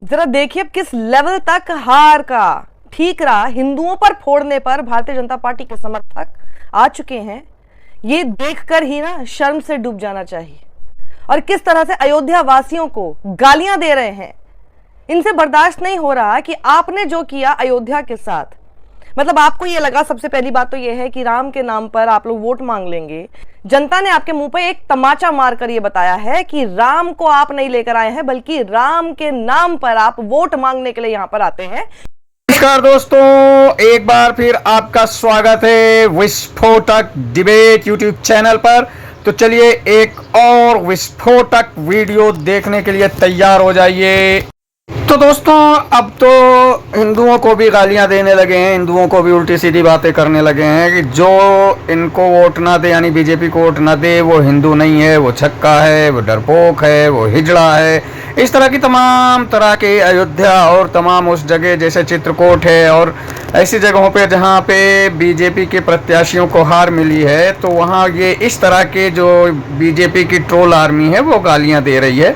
जरा देखिए किस लेवल तक हार का ठीकरा हिंदुओं पर फोड़ने पर भारतीय जनता पार्टी के समर्थक आ चुके हैं। ये देखकर ही ना शर्म से डूब जाना चाहिए। और किस तरह से अयोध्या वासियों को गालियां दे रहे हैं, इनसे बर्दाश्त नहीं हो रहा कि आपने जो किया अयोध्या के साथ, मतलब आपको ये लगा, सबसे पहली बात तो ये है कि राम के नाम पर आप लोग वोट मांग लेंगे। जनता ने आपके मुंह पे एक तमाचा मारकर ये बताया है कि राम को आप नहीं लेकर आए हैं, बल्कि राम के नाम पर आप वोट मांगने के लिए यहां पर आते हैं। नमस्कार दोस्तों, एक बार फिर आपका स्वागत है विस्फोटक डिबेट यूट्यूब चैनल पर। तो चलिए एक और विस्फोटक वीडियो देखने के लिए तैयार हो जाइए। तो दोस्तों, अब तो हिंदुओं को भी गालियां देने लगे हैं, हिंदुओं को भी उल्टी सीधी बातें करने लगे हैं कि जो इनको वोट ना दे, यानी बीजेपी को वोट ना दे, वो हिंदू नहीं है, वो छक्का है, वो डरपोक है, वो हिजड़ा है। इस तरह की तमाम तरह के अयोध्या और तमाम उस जगह जैसे चित्रकूट है और ऐसी जगहों पे जहाँ पे बीजेपी के प्रत्याशियों को हार मिली है, तो वहाँ ये इस तरह के जो बीजेपी की ट्रोल आर्मी है वो गालियाँ दे रही है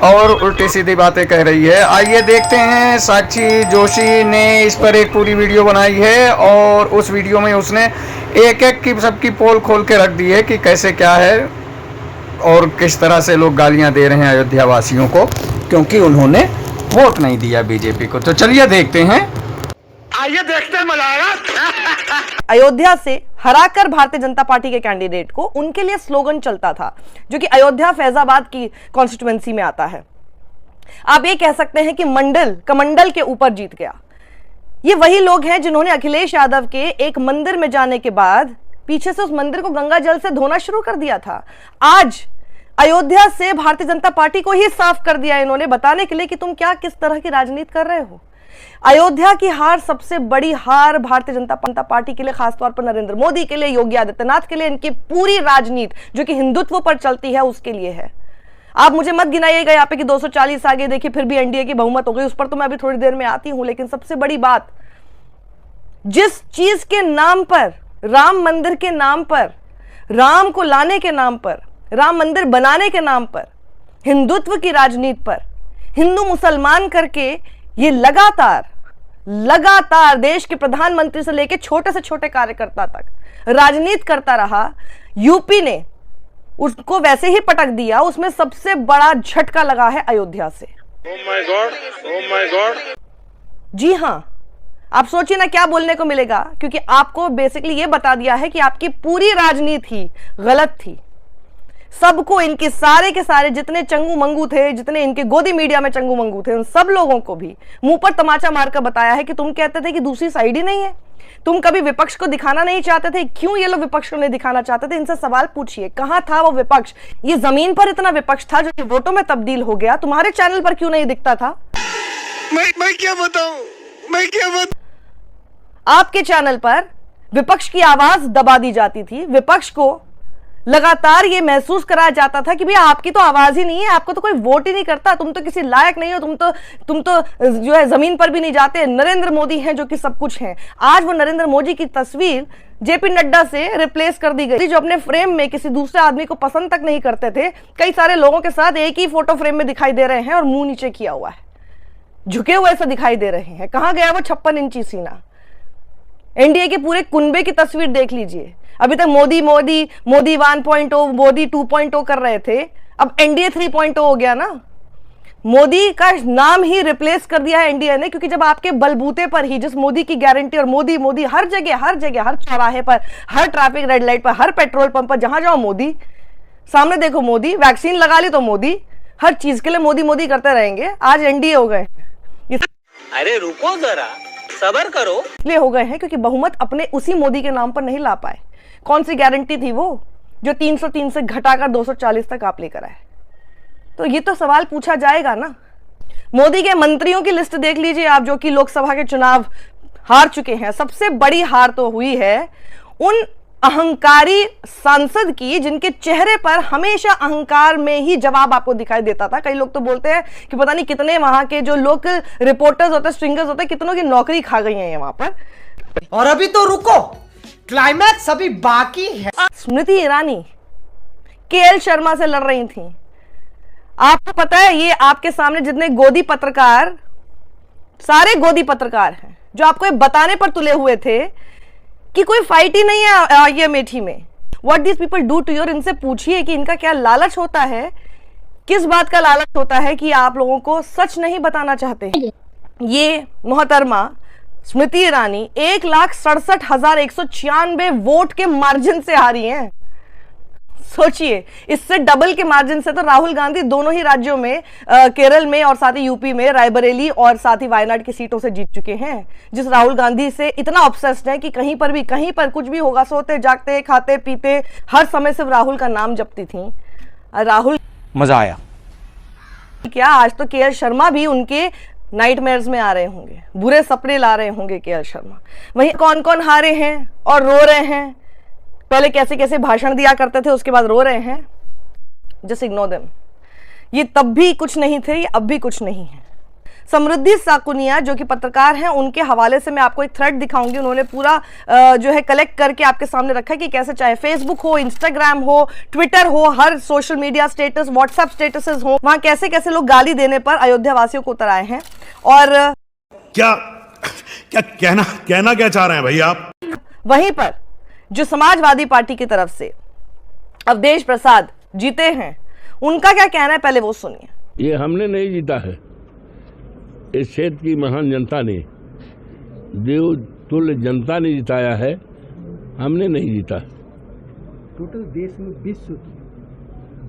और उल्टी सीधी बातें कह रही है। आइए देखते हैं। साक्षी जोशी ने इस पर एक पूरी वीडियो बनाई है और उस वीडियो में उसने एक एक की सबकी पोल खोल के रख दी है कि कैसे क्या है और किस तरह से लोग गालियां दे रहे हैं अयोध्या वासियों को, क्योंकि उन्होंने वोट नहीं दिया बीजेपी को। तो चलिए देखते हैं। आइए देखते हैं मजा आएगा। अयोध्या से हराकर भारतीय जनता पार्टी के कैंडिडेट को उनके लिए स्लोगन चलता था, जो कि अयोध्या फैजाबाद की कॉन्स्टिट्यूएंसी में आता है। आप ये कह सकते हैं कि कमंडल के ऊपर जीत गया। ये वही लोग हैं जिन्होंने अखिलेश यादव के एक मंदिर में जाने के बाद पीछे से उस मंदिर को गंगा जल से धोना शुरू कर दिया था। आज अयोध्या से भारतीय जनता पार्टी को ही साफ कर दिया इन्होंने, बताने के लिए कि तुम क्या किस तरह की राजनीति कर रहे हो। अयोध्या की हार सबसे बड़ी हार भारतीय जनता पार्टी के लिए, खासतौर पर नरेंद्र मोदी के लिए, योगी आदित्यनाथ के लिए, इनकी पूरी राजनीति जो कि हिंदुत्व पर चलती है उसके लिए है। आप मुझे मत गिनाइएगा यहाँ पे कि 240 आगे देखिए फिर भी एनडीए की बहुमत हो गई, उस पर तो मैं अभी थोड़ी देर में आती हूं। लेकिन सबसे बड़ी बात, जिस चीज के नाम पर, राम मंदिर के नाम पर, राम को लाने के नाम पर, राम मंदिर बनाने के नाम पर, हिंदुत्व की राजनीति पर, हिंदू मुसलमान करके ये लगातार देश के प्रधानमंत्री से लेकर छोटे से छोटे कार्यकर्ता तक राजनीति करता रहा। यूपी ने उसको वैसे ही पटक दिया। उसमें सबसे बड़ा झटका लगा है अयोध्या से। Oh my God, oh my God। जी हां, आप सोचिए ना क्या बोलने को मिलेगा, क्योंकि आपको बेसिकली ये बता दिया है कि आपकी पूरी राजनीति ही गलत थी। सबको, इनके सारे के सारे जितने चंगू मंगू थे, जितने इनके गोदी मीडिया में चंगू मंगू थे, उन सब लोगों को भी मुंह पर तमाचा मारकर बताया है कि तुम कहते थे कि दूसरी साइड ही नहीं है, तुम कभी विपक्ष को दिखाना नहीं चाहते थे। क्यों ये लोग विपक्ष को नहीं दिखाना चाहते थे? इनसे सवाल पूछिए, कहां था वो विपक्ष? ये जमीन पर इतना विपक्ष था जो कि वोटों में तब्दील हो गया। तुम्हारे चैनल पर क्यों नहीं दिखता था? मैं क्या बताऊं, मैं क्या बताऊं? आपके चैनल पर विपक्ष की आवाज दबा दी जाती थी। विपक्ष को लगातार ये महसूस कराया जाता था कि भैया आपकी तो आवाज ही नहीं है, आपको तो कोई वोट ही नहीं करता, तुम तो किसी लायक नहीं हो, तुम तो जो है जमीन पर भी नहीं जाते। नरेंद्र मोदी हैं जो कि सब कुछ हैं। आज वो नरेंद्र मोदी की तस्वीर जेपी नड्डा से रिप्लेस कर दी गई, जो अपने फ्रेम में किसी दूसरे आदमी को पसंद तक नहीं करते थे। कई सारे लोगों के साथ एक ही फोटो फ्रेम में दिखाई दे रहे हैं और मुंह नीचे किया हुआ है, झुके हुए ऐसा दिखाई दे रहे हैं। कहां गया वो 56 इंची सीना? एनडीए के पूरे कुनबे की तस्वीर देख लीजिए। अभी तक मोदी 1.0, मोदी 2.0 कर रहे थे, अब एनडीए 3.0 हो गया ना। मोदी का नाम ही रिप्लेस कर दिया है एनडीए ने, क्योंकि जब आपके बलबूते पर ही, जिस मोदी की गारंटी, और मोदी हर जगह, हर चौराहे पर, हर ट्रैफिक रेड लाइट पर, हर पेट्रोल पंप पर, जहां जाओ मोदी, सामने देखो मोदी, वैक्सीन लगा ली तो मोदी, हर चीज के लिए मोदी करते रहेंगे। आज एनडीए हो गए। अरे रुको जरा, सब्र करो। इसलिए हो गए हैं क्योंकि बहुमत अपने उसी मोदी के नाम पर नहीं ला पाए। कौन सी गारंटी थी वो जो 303 से घटाकर 240 तक आप लेकर आए? तो ये तो सवाल पूछा जाएगा ना। मोदी के मंत्रियों की लिस्ट देख लीजिए आप, जो कि लोकसभा के चुनाव हार चुके हैं। सबसे बड़ी हार तो हुई है उन अहंकारी सांसद की, जिनके चेहरे पर हमेशा अहंकार में ही जवाब आपको दिखाई देता था। कई लोग तो बोलते हैं कि पता नहीं कितने वहां के जो लोकल रिपोर्टर्स होते, स्ट्रिंगर्स होते, कितनों की नौकरी खा गई है वहां पर। और अभी तो रुको, क्लाइमैक्स अभी बाकी है। स्मृति ईरानी केएल शर्मा से लड़ रही थी। आपको पता है ये आपके सामने जितने गोदी पत्रकार, सारे गोदी पत्रकार हैं जो आपको ये बताने पर तुले हुए थे कि कोई फाइट ही नहीं है ये अमेठी में। What this people do to your, इनसे पूछिए कि इनका क्या लालच होता है, किस बात का लालच होता है कि आप लोगों को सच नहीं बताना चाहते। ये मोहतरमा स्मृति ईरानी 1,67,196 वोट के मार्जिन से हारी हैं। सोचिए, इससे डबल के मार्जिन से तो राहुल गांधी दोनों ही राज्यों में, केरल में और साथ ही यूपी में रायबरेली और साथ ही वायनाड की सीटों से जीत चुके हैं। जिस राहुल गांधी से इतना ऑब्सेस्ड है कि कहीं पर कुछ भी होगा, सोते जागते खाते पीते हर समय सिर्फ राहुल का नाम जपती थी। राहुल, मजा आया क्या आज तो केएल शर्मा भी उनके नाइटमेयर्स में आ रहे होंगे, बुरे सपने ला रहे होंगे केएल शर्मा। वहीं कौन कौन हारे हैं और रो रहे हैं, पहले कैसे कैसे भाषण दिया करते थे उसके बाद रो रहे हैं, जस्ट इग्नोर देम। ये तब भी कुछ नहीं थे, ये अब भी कुछ नहीं है। समृद्धि साकुनिया जो कि पत्रकार हैं, उनके हवाले से मैं आपको एक थ्रेड दिखाऊंगी। उन्होंने पूरा जो है कलेक्ट करके आपके सामने रखा है कि कैसे चाहे फेसबुक हो, इंस्टाग्राम हो, ट्विटर हो, हर social media status, WhatsApp statuses हो, वहां कैसे कैसे लोग गाली देने पर अयोध्या वासियों को उतर आए हैं। और क्या क्या कहना क्या चाह रहे हैं भाई आप? वहीं पर जो समाजवादी पार्टी की तरफ से अवधेश प्रसाद जीते हैं, उनका क्या कहना है पहले वो सुनिए। ये हमने नहीं जीता है, इस क्षेत्र की महान जनता ने, देव तुल्य जनता ने जिताया है, हमने नहीं जीता। टोटल देश में विश्व की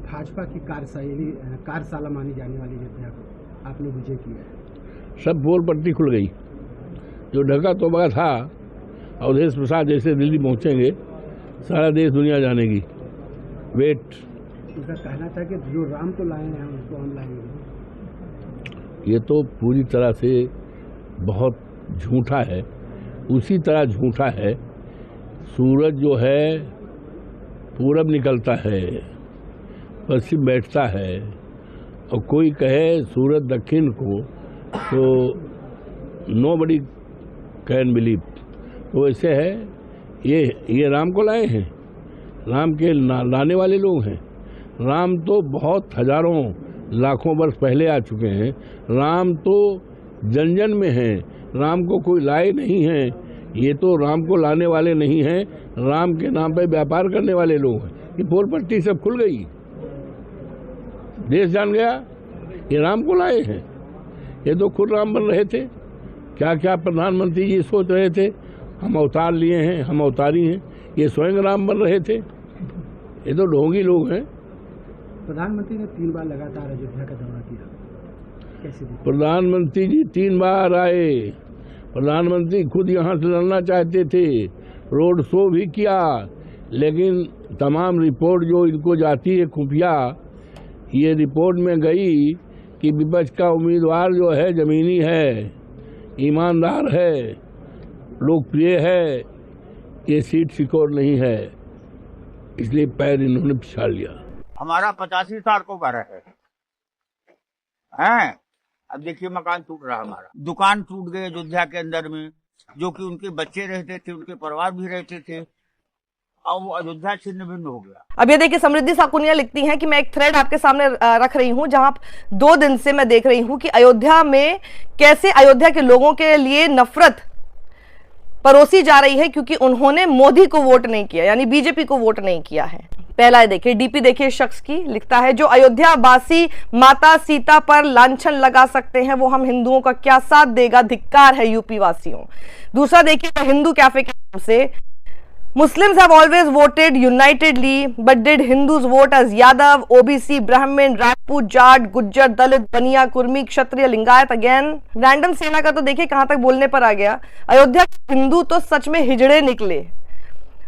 भाजपा की कार्यशाला मानी जाने वाली अयोध्या को आपने विजय किया है। सब पोल पट्टी खुल गई। जो ढका तोबा था, अवधेश प्रसाद जैसे दिल्ली पहुंचेंगे, सारा देश दुनिया जानेगी। वेट। उनका कहना था कि जो राम को लाए हैं उसको हम लाएंगे। ये तो पूरी तरह से बहुत झूठा है। उसी तरह झूठा है, सूरज जो है पूरब निकलता है, पश्चिम बैठता है, और कोई कहे सूरज दक्षिण को, तो नोबडी कैन बिलीव। तो ऐसे है, ये राम को लाए हैं, राम के लाने वाले लोग हैं। राम तो बहुत हजारों लाखों वर्ष पहले आ चुके हैं। राम तो जन जन में हैं। राम को कोई लाए नहीं है। ये तो राम को लाने वाले नहीं हैं, राम के नाम पे व्यापार करने वाले लोग हैं। ये पोल पट्टी सब खुल गई, देश जान गया ये राम को लाए हैं। ये तो खुद राम बन रहे थे। क्या क्या प्रधानमंत्री जी सोच रहे थे, हम अवतार लिए हैं, हम अवतारी हैं। ये स्वयं राम बन रहे थे। ये तो ढोंगी लोग हैं। प्रधानमंत्री ने 3 बार लगातार अयोध्या का दौरा किया, कैसे देखा? प्रधानमंत्री जी 3 बार आए। प्रधानमंत्री खुद यहाँ से लड़ना चाहते थे, रोड शो भी किया, लेकिन तमाम रिपोर्ट जो इनको जाती है खुफिया, ये रिपोर्ट में गई कि विपक्ष का उम्मीदवार जो है जमीनी है, ईमानदार है, लोकप्रिय है, ये सीट सिक्योर नहीं है, इसलिए पैर इन्होंने पिछाड़ लिया। हमारा 85 साल को घर है, हैं? अब देखिए मकान टूट रहा, हमारा दुकान टूट गए अयोध्या के अंदर में, जो कि उनके बच्चे रहते थे, उनके परिवार भी रहते थे, और वो अयोध्या छिन्न भिन्न हो गया। अब ये देखिए, समृद्धि साकुनिया लिखती हैं कि मैं एक थ्रेड आपके सामने रख रही हूं, जहां 2 दिन से मैं देख रही हूं कि अयोध्या में कैसे अयोध्या के लोगों के लिए नफरत परोसी जा रही है, क्योंकि उन्होंने मोदी को वोट नहीं किया, यानी बीजेपी को वोट नहीं किया है। पहला है, देखिए डीपी देखिए शख्स की, लिखता है जो अयोध्या वासी माता सीता पर लांछन लगा सकते हैं, वो हम हिंदुओं का क्या साथ देगा, धिक्कार है यूपी वासियों। दूसरा देखिए हिंदू कैफे के नाम से, Muslims have always voted unitedly, but did Hindus vote as Yadav, OBC, Brahmin, Rajput, Jat, Gujjar, Dalit, Baniya, Kurmi, Kshatriya, Lingayat again? Random सेना का तो देखिए कहां तक बोलने पर आ गया। अयोध्या के हिंदू तो सच में हिजड़े निकले।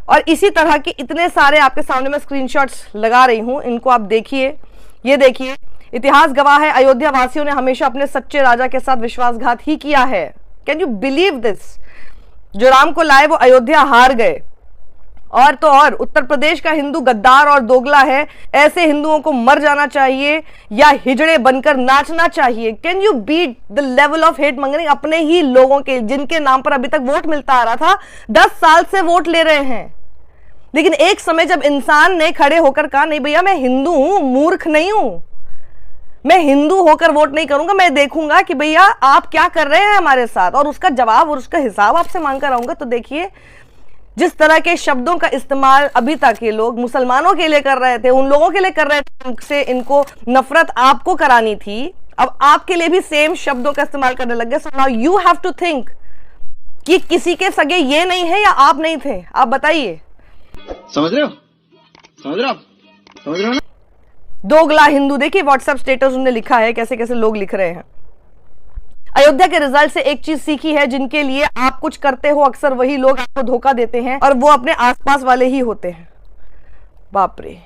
और इसी तरह के इतने सारे आपके सामने मैं स्क्रीनशॉट्स लगा रही हूं, इनको आप देखिए। ये देखिए, इतिहास गवाह है, अयोध्या वासियों ने हमेशा अपने सच्चे राजा के साथ विश्वासघात ही किया है। Can you believe this? जो राम को लाए वो अयोध्या हार गए। और तो और उत्तर प्रदेश का हिंदू गद्दार और दोगला है, ऐसे हिंदुओं को मर जाना चाहिए या हिजड़े बनकर नाचना चाहिए। Can you beat the level of hate mongering? अपने ही लोगों के, जिनके नाम पर अभी तक वोट मिलता आ रहा था, 10 साल से वोट ले रहे हैं। लेकिन एक समय जब इंसान ने खड़े होकर कहा नहीं भैया मैं हिंदू हूं, मूर्ख नहीं हूं, मैं हिंदू होकर वोट नहीं करूंगा, मैं देखूंगा कि भैया आप क्या कर रहे हैं हमारे साथ, और उसका जवाब और उसका हिसाब आपसे मांग कर आऊंगा। तो देखिए, जिस तरह के शब्दों का इस्तेमाल अभी तक ये लोग मुसलमानों के लिए कर रहे थे, उन लोगों के लिए कर रहे थे, उनसे इनको नफरत आपको करानी थी, अब आपके लिए भी सेम शब्दों का इस्तेमाल करने लग गए। So now you have to think कि किसी के सगे ये नहीं है या आप नहीं थे, आप बताइए। समझ रहे हो? समझ रहे हो? समझ रहे हो ना? दोगला हिंदू, देखिए व्हाट्सएप स्टेटस उन्होंने लिखा है, कैसे कैसे लोग लिख रहे हैं। अयोध्या के रिजल्ट से एक चीज सीखी है, जिनके लिए आप कुछ करते हो अक्सर वही लोग आपको धोखा देते हैं, और वो अपने आसपास वाले ही होते हैं। बाप रे,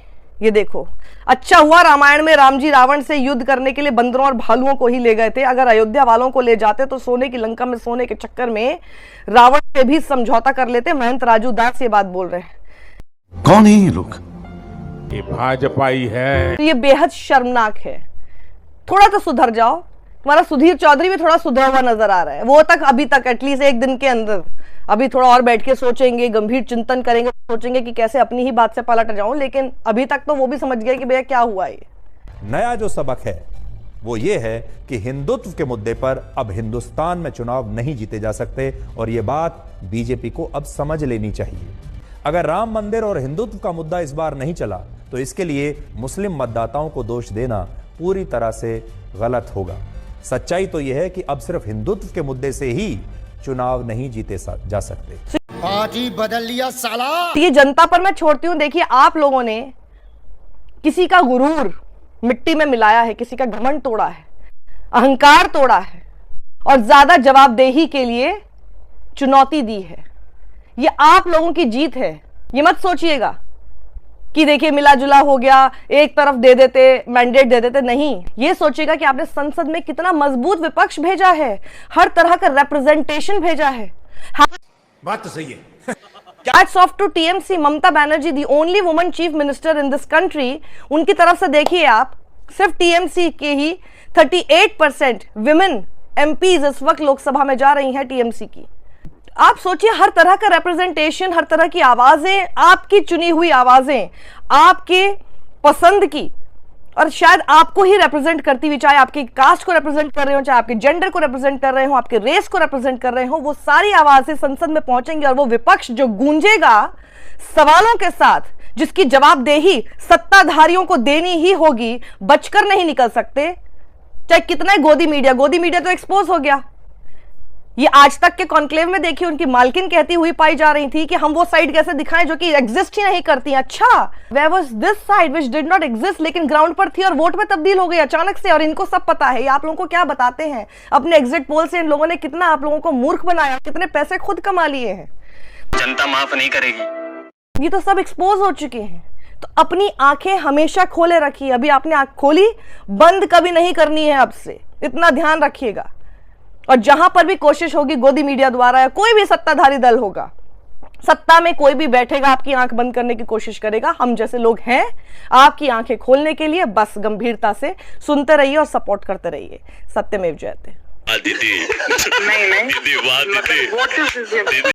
ये देखो, अच्छा हुआ रामायण में राम जी रावण से युद्ध करने के लिए बंदरों और भालुओं को ही ले गए थे। अगर अयोध्या वालों को ले जाते तो सोने की लंका में सोने के चक्कर में रावण से भी समझौता कर लेते। महंत राजू दास ये बात बोल रहे हैं। कौन है ये लोग? ये भाजपाई है। तो ये बेहद शर्मनाक है। थोड़ा तो सुधर जाओ। तुम्हारा सुधीर चौधरी भी थोड़ा सुधरा हुआ नजर आ रहा है, वो तक अभी तक एटलीस्ट एक दिन के अंदर, अभी थोड़ा और बैठ के सोचेंगे, गंभीर चिंतन करेंगे, सोचेंगे कि कैसे अपनी ही बात से पलट जाऊं, लेकिन अभी तक तो वो भी समझ गए कि भैया क्या हुआ ये। नया जो सबक है वो ये है कि हिंदुत्व के मुद्दे पर अब हिंदुस्तान में चुनाव नहीं जीते जा सकते, और ये बात बीजेपी को अब समझ लेनी चाहिए। अगर राम मंदिर और हिंदुत्व का मुद्दा इस बार नहीं चला तो इसके लिए मुस्लिम मतदाताओं को दोष देना पूरी तरह से गलत होगा। सच्चाई तो यह है कि अब सिर्फ हिंदुत्व के मुद्दे से ही चुनाव नहीं जीते जा सकते। पार्टी बदल लिया साला। ये जनता पर मैं छोड़ती हूं। देखिए, आप लोगों ने किसी का गुरूर मिट्टी में मिलाया है, किसी का घमंड तोड़ा है, अहंकार तोड़ा है, और ज्यादा जवाबदेही के लिए चुनौती दी है। ये आप लोगों की जीत है। ये मत सोचिएगा कि देखिए मिला जुला हो गया, एक तरफ दे देते, मैंडेट दे देते, नहीं। ये सोचिएगा कि आपने संसद में कितना मजबूत विपक्ष भेजा है, हर तरह का रिप्रेजेंटेशन भेजा है। बात तो सही है। Hats off to TMC, Mamata Banerjee, the only woman chief minister in this country. उनकी तरफ से देखिए आप, सिर्फ टीएमसी के ही 38% विमेन एमपीज इस वक्त लोकसभा में जा रही हैं टीएमसी की। आप सोचिए, हर तरह का रिप्रेजेंटेशन, हर तरह की आवाजें, आपकी चुनी हुई आवाजें, आपके पसंद की, और शायद आपको ही रिप्रेजेंट करती हुई, चाहे आपकी कास्ट को रिप्रेजेंट कर रहे हो, चाहे आपके जेंडर को रिप्रेजेंट कर रहे हो, आपके रेस को रिप्रेजेंट कर रहे हो, वो सारी आवाजें संसद में पहुंचेंगी, और वो विपक्ष जो गूंजेगा सवालों के साथ, जिसकी जवाबदेही सत्ताधारियों को देनी ही होगी, बचकर नहीं निकल सकते। चाहे कितना गोदी मीडिया तो एक्सपोज हो गया। ये आज तक के कॉन्क्लेव में देखिए, उनकी मालकिन कहती हुई पाई जा रही थी कि हम वो साइड कैसे दिखाएं जो कि एग्जिस्ट ही नहीं करती। अच्छा, where was this side which did not exist, लेकिन ग्राउंड पर थी और वोट में तब्दील हो गई अचानक से, और इनको सब पता है। ये आप लोगों को क्या बताते हैं? अपने एग्जिट पोल से इन लोगों ने कितना आप लोगों को मूर्ख बनाया, कितने पैसे खुद कमा लिए हैं। जनता माफ नहीं करेगी। ये तो सब एक्सपोज हो चुके हैं। तो अपनी आंखें हमेशा खोले रखिए। अभी आपने आंख खोली, बंद कभी नहीं करनी है अब से, इतना ध्यान रखिएगा। और जहां पर भी कोशिश होगी गोदी मीडिया द्वारा, या कोई भी सत्ताधारी दल होगा, सत्ता में कोई भी बैठेगा, आपकी आंख बंद करने की कोशिश करेगा, हम जैसे लोग हैं आपकी आंखें खोलने के लिए। बस गंभीरता से सुनते रहिए और सपोर्ट करते रहिए। सत्यमेव जयते। दीदी नहीं